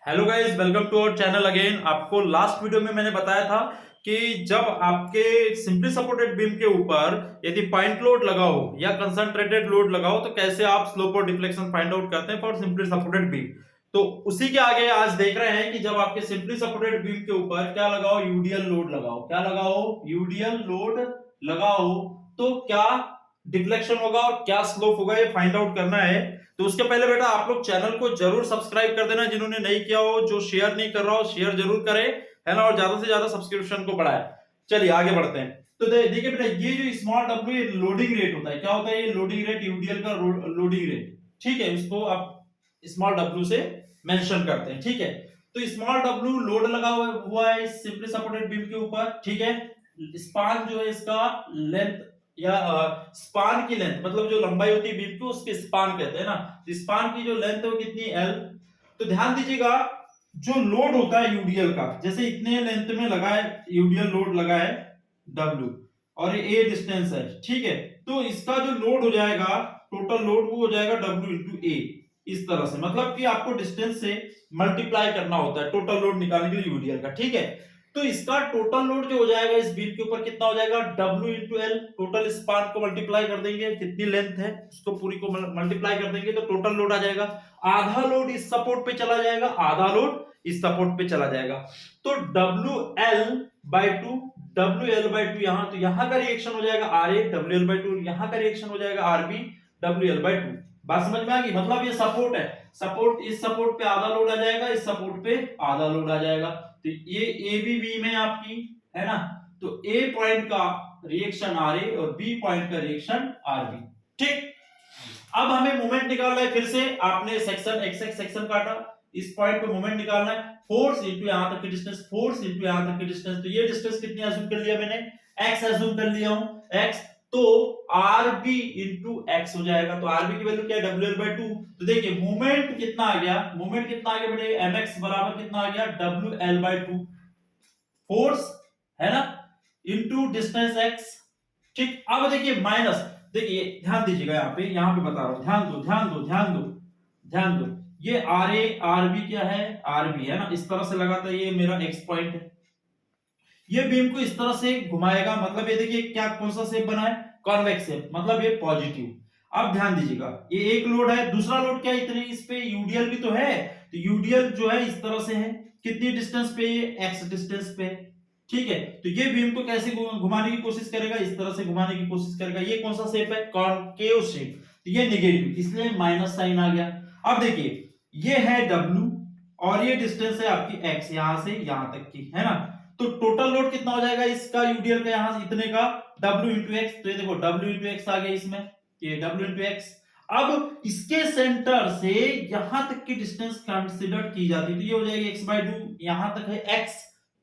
Hello guys, welcome to our channel again. आपको last video में मैंने बताया था कि जब आपके सिंपली सपोर्टेड बीम के ऊपर यदि पॉइंट लोड लगा हो या कंसंट्रेटेड लोड लगा हो तो कैसे आप स्लोप और डिफ्लेक्शन फाइंड आउट करते हैं फॉर सिंपली सपोर्टेड बीम। तो उसी के आगे आज देख रहे हैं कि जब आपके सिंपली सपोर्टेड बीम के ऊपर क्या लगाओ, यूडीएल लोड लगाओ। क्या लगाओ? यूडीएल लोड लगाओ। तो क्या डिफ्लेक्शन होगा और क्या स्लोप होगा, ये फाइंड आउट करना है। तो उसके पहले बेटा आप लोग चैनल को जरूर सब्सक्राइब कर देना, जिन्होंने नहीं किया हो। जो शेयर नहीं कर रहा हो शेयर जरूर करे, है ना, और ज्यादा से ज्यादा सब्सक्रिप्शन को बढ़ाए। चलिए आगे बढ़ते हैं। तो देखिए बेटा, ये जो स्मॉल डब्ल्यू ये लोडिंग रेट होता है। क्या होता है ये? लोडिंग रेट, यूडीएल का लोडिंग रेट। ठीक है, इसको आप स्मॉल डब्ल्यू से मेंशन करते हैं। ठीक है, तो स्मॉल डब्ल्यू लोड लगा हुआ है सिंपली सपोर्टेड बीम के ऊपर। ठीक है, स्पान जो है इसका लेंथ या स्पान की लेंथ, मतलब जो लंबाई होती है बीम की उसके स्पान कहते हैं ना। स्पान की जो लेंथ है वो कितनी? एल। तो ध्यान दीजिएगा, जो लोड होता है यूडीएल का, जैसे इतने लेंथ में लगा है यूडीएल लोड लगा है डब्ल्यू, और ये ए डिस्टेंस है। ठीक है, तो इसका जो लोड हो जाएगा, टोटल लोड, वो हो जाएगा डब्ल्यू इंटू ए। इस तरह से, मतलब कि आपको डिस्टेंस से मल्टीप्लाई करना होता है टोटल लोड निकालने के लिए यूडीएल का। ठीक है, तो इसका टोटल लोड जो हो जाएगा इस बीम के ऊपर कितना हो जाएगा? W into L. Total span को मल्टीप्लाई कर देंगे, कितनी लेंथ है उसको पूरी को मल्टीप्लाई कर देंगे तो टोटल लोड आ जाएगा। आधा लोड इस सपोर्ट पे चला जाएगा, आधा लोड इस सपोर्ट पे चला जाएगा। तो WL/2, WL/2 यहां, तो यहां का रिएक्शन हो जाएगा RA, WL/2 यहां का रिएक्शन हो जाएगा RB, WL/2। बात समझ में आ गई? मतलब ये सपोर्ट है, सपोर्ट, इस सपोर्ट पे आधा लोड आ जाएगा, इस सपोर्ट पे आधा लोड आ जाएगा। तो ये ए बी बीम है आपकी, है ना। तो ए पॉइंट का रिएक्शन आर ए और बी पॉइंट का रिएक्शन आर बी। ठीक, अब हमें मोमेंट निकालना है। फिर से आपने सेक्शन एक्स एक्स सेक्शन काटा, इस पॉइंट पे मोमेंट निकालना है। फोर्स इनटू यहां तक की डिस्टेंस, फोर्स इनटू यहां तक की डिस्टेंस। तो ये डिस्टेंस कितनी अज्यूम कर लिया मैंने? एक्स अज्यूम कर लिया हूं, एक्स। तो आर बी इंटू एक्स हो जाएगा। तो आर बी की वैल्यू क्या है? WL/2। तो देखिए मोमेंट कितना आ गया, मोमेंट कितना आ गया बेटे? mx बराबर कितना आ गया? WL/2। फोर्स, है ना, इंटू डिस्टेंस x। ठीक, अब देखिए माइनस, देखिए ध्यान दीजिएगा, यहां पे बता रहा हूं, ध्यान दो ध्यान दो ध्यान दो ध्यान दो। ये आर ए आर बी क्या है? आर बी है ना, इस तरह से लगाता है, ये मेरा एक्स पॉइंट है। ये बीम को इस तरह से घुमाएगा, मतलब ये देखिए क्या, कौन सा शेप बना है? कॉन्वेक्स शेप, मतलब ये पॉजिटिव। अब ध्यान दीजिएगा, ये एक लोड है, दूसरा लोड क्या है? इतने इस पे यूडीएल भी तो है। तो यूडीएल जो है इस तरह से है, कितनी डिस्टेंस पे? ये एक्स डिस्टेंस पे। ठीक है, तो ये बीम को कैसे घुमाने की कोशिश करेगा? इस तरह से घुमाने की कोशिश करेगा। ये कौन सा शेप है? Concave shape. तो ये नेगेटिव, इसलिए माइनस साइन आ गया। अब देखिए, ये है W और ये डिस्टेंस है आपकी x, यहां से यहां तक की, है ना। तो टोटल लोड कितना हो जाएगा इसका यूडीएल का, यहां से इतने का? W into x. तो ये देखो W इंटू एक्स आ गया इसमें, ये W इंटू एक्स। अब इसके सेंटर से यहां तक की डिस्टेंस कंसीडर की जाती है, तो ये हो जाएगी x/2। यहां तक है x,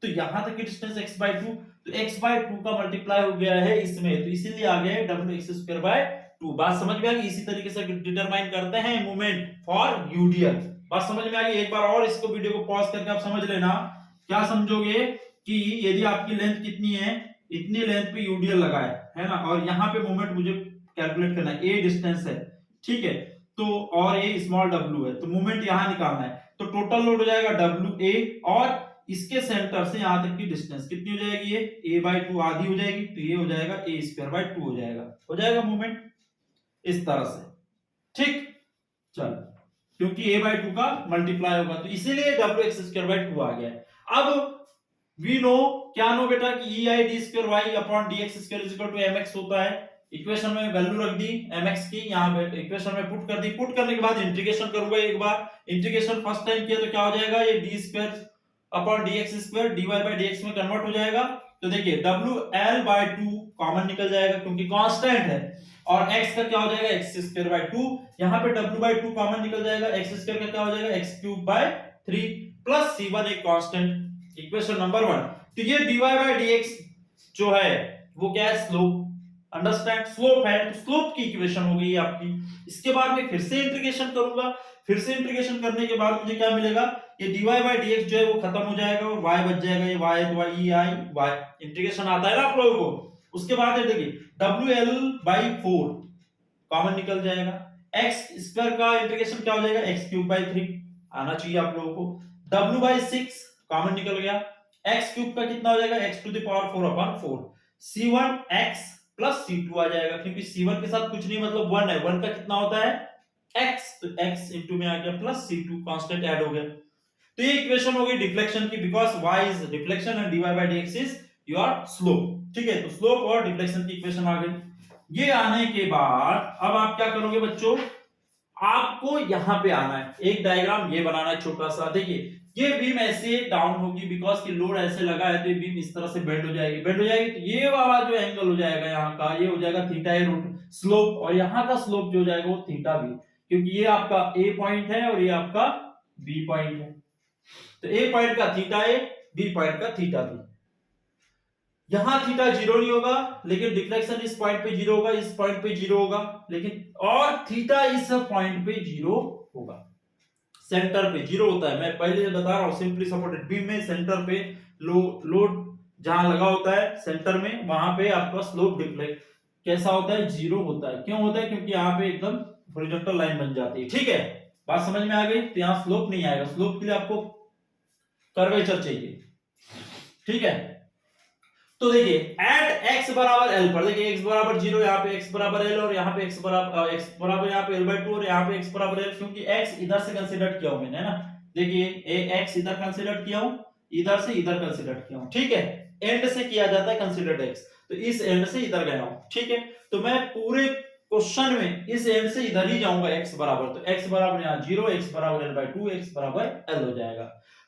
तो यहां तक की डिस्टेंस x/2। तो x/2 का मल्टीप्लाई हो गया है इसमें, तो इसीलिए आ गया है WX²/2। बात समझ में आ गई? इसी तरीके से डिटरमाइन करते हैं मोमेंट फॉर यूडीएल। बात समझ में आ गई? एक बार और इसको वीडियो को पॉज करके आप समझ लेना। क्या समझोगे कि यदि आपकी लेंथ कितनी है, इतनी लेंथ पे यूडीएल लगा है ना, और यहां पे मोमेंट मुझे कैलकुलेट करना है, ए डिस्टेंस है। ठीक है, तो और ये स्मॉल w है, तो मोमेंट यहां निकालना है। तो टोटल लोड हो जाएगा WA, और इसके सेंटर से यहां तक की डिस्टेंस कितनी हो जाएगी? ये A/2 आधी हो जाएगी, तो ये हो जाएगा A²/2 हो जाएगा मोमेंट इस तरह से। ठीक, चलो, क्योंकि A/2 का मल्टीप्लाई होगा तो इसीलिए WX²/2 आ गया है। अब वी नो, क्या नो बेटा, कि EI d2y/dx² mx होता है। इक्वेशन में वैल्यू रख दी mx की, यहां पे इक्वेशन में पुट कर दी। पुट करने के बाद इंटीग्रेशन करूंगा एक बार। इंटीग्रेशन फर्स्ट टाइम किया तो क्या हो जाएगा? ये d2/dx² dy/dx में कन्वर्ट हो जाएगा। तो देखिए WL/2 कॉमन निकल जाएगा क्योंकि कांस्टेंट है, और x का क्या हो जाएगा? x²/2। यहां पे W/2 कॉमन निकल जाएगा, x² का क्या हो जाएगा? x³/3 प्लस c1 एक कांस्टेंट। Equation number 1। तो ये dy/dx जो है वो क्या है? स्लोप। अंडरस्टैंड? स्लोप है, तो स्लोप की इक्वेशन हो गई आपकी। इसके बाद में फिर से इंटीग्रेशन करूंगा। फिर से इंटीग्रेशन करने के बाद मुझे क्या मिलेगा? ये dy/dx जो है वो खत्म हो जाएगा और y बच जाएगा। ये y तो y इंटीग्रेशन आता है ना आप लोगों को। उसके बाद ये देखिए WL/4 कॉमन निकल जाएगा। x² का इंटीग्रेशन क्या हो जाएगा? x³/3 आना चाहिए आप लोगों को। W/6 कॉमन निकल गया, x क्यूब का कितना हो जाएगा, x to the power 4/4, C1 x plus C2 आ जाएगा, क्योंकि C1 के साथ कुछ नहीं मतलब 1 है, 1 का कितना होता है x, तो x इंटू में आ गया प्लस C2 कांस्टेंट ऐड हो गया। तो ये इक्वेशन हो गई डिफ्लेक्शन की, because y is deflection and dy by dx is your slope. ठीक है, तो स्लोप और डिफ्लेक्शन की इक्वेशन आ गई। ये आने के बाद अब आप क्या करोगे बच्चों, आपको यहां पे आना है, एक डायग्राम ये बनाना है छोटा सा। देखिए ये बीम ऐसे डाउन होगी बिकॉज की लोड ऐसे लगा है, तो ये बीम इस तरह से बेंड हो जाएगी, बेंड हो जाएगी, तो ये वाला जो एंगल हो जाएगा यहाँ का, ये हो जाएगा थीटा ए रूट स्लोप, और यहाँ का स्लोप जो हो जाएगा वो थीटा बी, क्योंकि ये आपका ए पॉइंट है और ये आपका बी पॉइंट है। तो ए पॉइंट का थीटा ए, बी पॉइंट का थीटा बी। यहां थीटा जीरो नहीं होगा, लेकिन डिफ्लेक्शन इस पॉइंट पे जीरो होगा, इस पॉइंट पे जीरो होगा, लेकिन और थीटा इस पॉइंट पे जीरो होगा, सेंटर पे जीरो होता है। मैं पहले बता रहा हूं, सिंपली सपोर्टेड बीम में सेंटर पे लोड जहां लगा होता है सेंटर में, वहां पे आपका स्लोप डिफ्लेक्ट कैसा होता है, जीरो होता है। क्यों होता है, क्योंकि यहाँ पे एकदम हॉरिजॉन्टल लाइन बन जाती है। ठीक है, बात समझ में आ गई। तो यहाँ स्लोप नहीं आएगा, स्लोप के लिए आपको कर्वेचर चाहिए। ठीक है, तो देखिए एट x बराबर l पर, देखिए x बराबर 0, यहाँ पे x बराबर l, और यहाँ पे x बराबर यहाँ पे l/2 और यहाँ पे x बराबर l, क्योंकि x इधर से कंसीडर किया हूं मैंने, है ना। देखिए x इधर कंसीडर किया हूं, इधर से इधर कंसीडर किया हूं। ठीक है, एंड से किया जाता है कंसीडर्ड x, तो इस एंड से इधर गया हूं। ठीक है, तो मैं पूरे क्वेश्चन में इस एंड से इधर ही जाऊंगा x बराबर, तो x बराबर यहाँ 0, x बराबर l/2, x बराबर l हो जाएगा।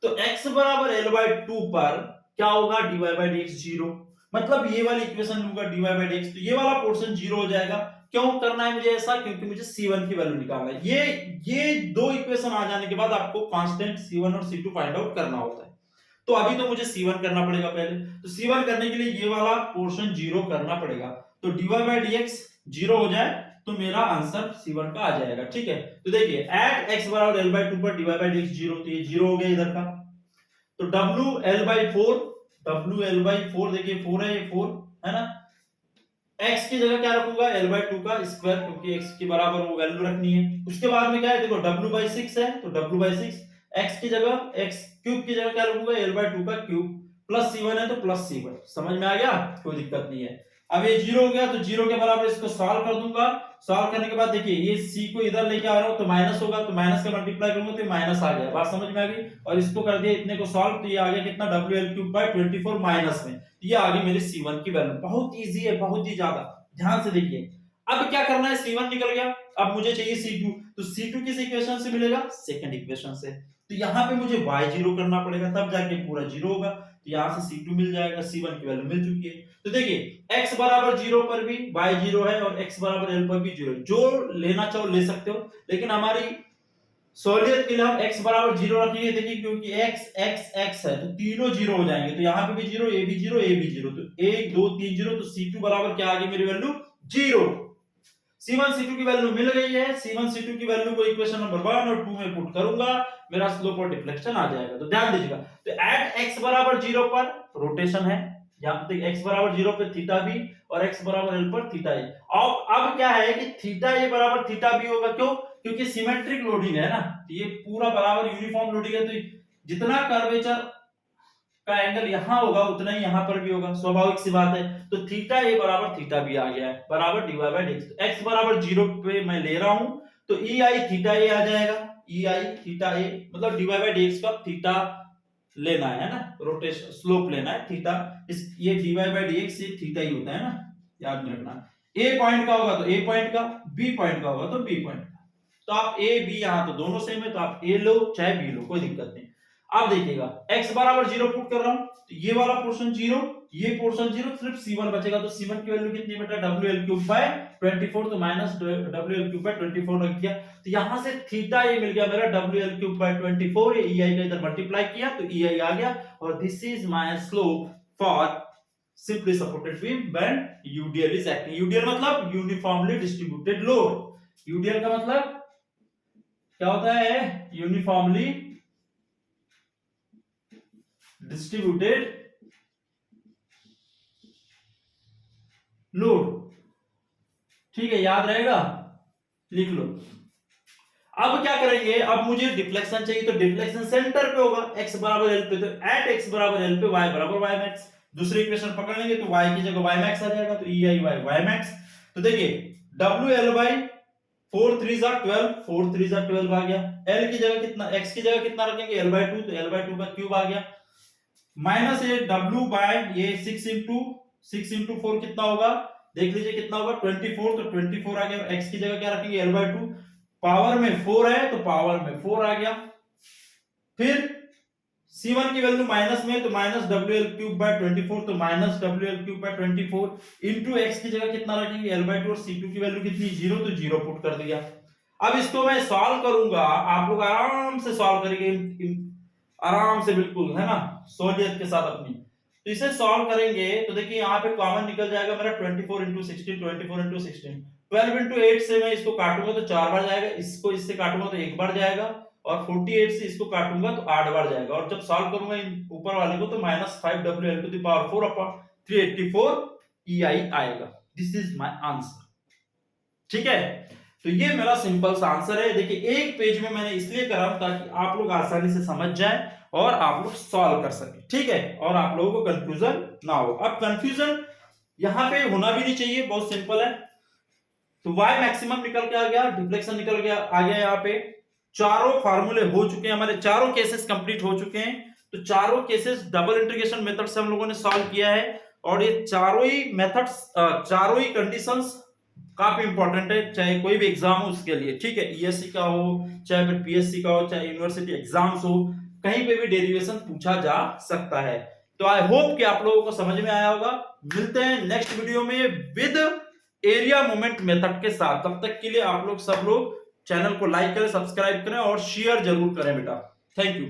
तो x बराबर l/2 पर क्या होगा, dy by dx 0, मतलब ये वाली इक्वेशन लूंगा dy by dx, तो ये वाला पोर्शन 0 हो जाएगा। क्यों करना है मुझे ऐसा, क्योंकि मुझे C1 की वैल्यू निकालना है। ये दो इक्वेशन आ जाने के बाद आपको कांस्टेंट C1 और C2 फाइंड आउट करना होता है। तो अभी तो मुझे C1 करना पड़ेगा पहले, तो C1 करने के लिए ये वाला पोर्शन 0 करना पड़ेगा, तो dy by dx 0 हो जाए तो मेरा आंसर C1 का आ जाएगा। ठीक है, तो देखिए एट x बराबर l/2 पर dy by dx 0, तो ये 0 हो गया इधर का, तो WL/4 देखिए 4 है, ये 4 है ना, x की जगह क्या रखूंगा, l/2 का स्क्वायर, क्योंकि x के बराबर वो वैल्यू रखनी है। उसके बाद में क्या है, देखो W/6 है, तो W/6 x की जगह, x क्यूब की जगह क्या रखूंगा, l/2 का क्यूब, प्लस C1 है तो प्लस C1। समझ में आ गया, कोई दिक्कत नहीं है। अब ये 0 हो गया, तो 0 के बराबर इसको सॉल्व कर दूंगा। सॉल्व करने के बाद देखिए ये c को इधर लेके आ रहा हूं, तो माइनस होगा, तो माइनस का मल्टीप्लाई करूंगा तो ये माइनस आ गया। बात समझ में आ गई, और इसको कर दिया इतने को सॉल्व, तो ये आ गया कितना, WL/24 माइनस में, ये आ गई मेरी C1 की वैल्यू। बहुत इजी है, बहुत ही ज्यादा, ध्यान से देखिए। अब क्या करना है, C1 निकल गया, अब मुझे चाहिए C2, तो C2 किस इक्वेशन से मिलेगा, सेकंड इक्वेशन से। तो यहाँ पे मुझे y0 करना पड़ेगा, तब जाके पूरा 0 होगा, तो यहाँ से C2 मिल जाएगा, C1 की वैल्यू मिल चुकी है। तो देखिए x बराबर 0 पर भी y0 है, और x बराबर l पर भी 0 है। जो लेना चाहो ले सकते हो, लेकिन हमारी सहूलियत के लिए हम x बराबर 0 रखेंगे। देखिए क्योंकि x x x है, तो तीनों 0 हो जाएंगे, तो यहाँ पे भी 0, ये भी 0, ये भी 0, तो 1 2 3 0, तो C2 बराबर क्या आ गई मेरी वैल्यू, 0। C1 C2 की वैल्यू मिल गई है, C1 C2 की वैल्यू को इक्वेशन नंबर 1 और 2 में पुट करूंगा, मेरा स्लोप और डिफ्लेक्शन आ जाएगा। तो ध्यान दीजिएगा, तो एट x बराबर 0 पर रोटेशन है, यहां पे x बराबर 0 पे थीटा b, और x बराबर l पर थीटा a। अब क्या है कि थीटा a बराबर थीटा b होगा, क्यों, क्योंकि सिमेट्रिक लोडिंग है ना, तो ये पूरा बराबर यूनिफॉर्म लोडिंग है, तो जितना कर्वेचर का एंगल यहां होगा उतना ही यहां पर भी होगा, स्वाभाविक सी बात है। तो थीटा ए बराबर थीटा बी आ गया है, बराबर dy by dx। तो x बराबर 0 पे मैं ले रहा हूं, तो ei थीटा ए आ जाएगा, ei थीटा ए, मतलब dy by dx का थीटा लेना है ना, रोटेशन स्लोप लेना है थीटा, इस ये dy by dx से थीटा ही होता है ना, याद में रखना। a पॉइंट का होगा तो a पॉइंट का, b पॉइंट का होगा तो b पॉइंट का, तो आप a b यहां तो दोनों सेम है, तो आप a लो चाहे b लो, कोई दिक्कत नहीं। अब देखिएगा x बराबर 0 पुट कर रहा हूं, तो ये वाला पोर्शन 0, ये पोर्शन 0, सिर्फ C1 बचेगा, तो C1 की वैल्यू कितनी बेटा, WL/24, तो माइनस WL/24 रख दिया, तो यहां से थीटा ये मिल गया मेरा WL/24, ये EI का इधर मल्टीप्लाई किया तो EI आ गया, और this is my slope for simply supported beam when UDL is acting. UDL मतलब यूनिफॉर्मली डिस्ट्रीब्यूटेड लोड। UDL का मतलब क्या होता है, यूनिफॉर्मली डिस्ट्रीब्यूटेड लोड। ठीक है, याद रहेगा, लिख लो। अब क्या करेंगे, अब मुझे डिफ्लेक्शन चाहिए तो डिफ्लेक्शन सेंटर पे होगा, x बराबर l पे, तो एट x बराबर l पे y बराबर y मैक्स। दूसरी इक्वेशन पकड़ लेंगे तो y की जगह y मैक्स आ जाएगा, तो e आई y y मैक्स। तो देखिए WL बाई 4 3 जा 12, 4 3 जा 12 आ गया। l की जगह कितना, x की जगह कितना रखेंगे l बाई 2, तो l बाई 2 का क्यूब आ गया, माइनस ये w बाय ये 6 इंटू 4 कितना होगा, देख लीजिए कितना होगा 24, तो 24 आ गया। x की जगह क्या रखेंगे l बाई 2, पावर में 4 है तो पावर में 4 आ गया। फिर C1 की वैल्यू माइनस में, तो माइनस WL क्यूब बाय 24, तो minus WL cube by 24 into x की जगह कितना रखेंगे l बाई 2, और C2 की वैल्यू कितनी 0, तो 0 पुट कर दिया। अब इसको मैं सॉल्व करूंगा, आप लोग आराम से सॉल्व करेंगे, आराम से बिल्कुल, है ना, सोलियत के साथ अपनी। तो इसे सॉल्व करेंगे तो देखिए यहाँ पे कॉमन निकल जाएगा मेरा 24 इंटू 16, 24 इंटू 16, 12 इंटू 8 से मैं इसको काटूंगा तो 4 बार जाएगा, इसको इससे काटूंगा तो 1 बार जाएगा, और 48 से इसको काटूंगा तो 8 बार जाएगा, और जब सॉल्व करूंगा ऊपर वाले को तो minus 5 WL to the power 4 upon 384 EI आएगा। This is my answer. ठीक है, तो ये मेरा सिंपल सा आंसर है। देखिए एक पेज में मैंने इसलिए करा ताकि आप लोग आसानी से समझ जाएं और आप लोग सॉल्व कर सके, ठीक है, और आप लोगों को कंफ्यूजन ना हो। अब कंफ्यूजन यहां पे होना भी नहीं चाहिए, बहुत सिंपल है। तो y मैक्सिमम निकल के आ गया, डिफ्लेक्शन निकल गया आ गया, यहाँ पे चारों फार्मूले हो चुके हैं, हमारे चारों केसेस कंप्लीट हो चुके हैं। तो चारों केसेस डबल इंटीग्रेशन मेथड से हम लोगों ने सॉल्व किया है, और ये चारों ही मेथड्स, चारों ही कंडीशंस काफी इंपॉर्टेंट है, चाहे कोई भी एग्जाम हो उसके लिए, ठीक है, ईएससी का हो, चाहे फिर पीएससी का हो, चाहे यूनिवर्सिटी एग्जाम्स हो, कहीं पे भी डेरिवेशन पूछा जा सकता है। तो आई होप कि आप लोगों को समझ में आया होगा। मिलते हैं नेक्स्ट वीडियो में विद एरिया मोमेंट मेथड के साथ। तब तक के लिए आप लोग सब लोग चैनल को लाइक करें, सब्सक्राइब करें और शेयर जरूर करें बेटा। Thank you.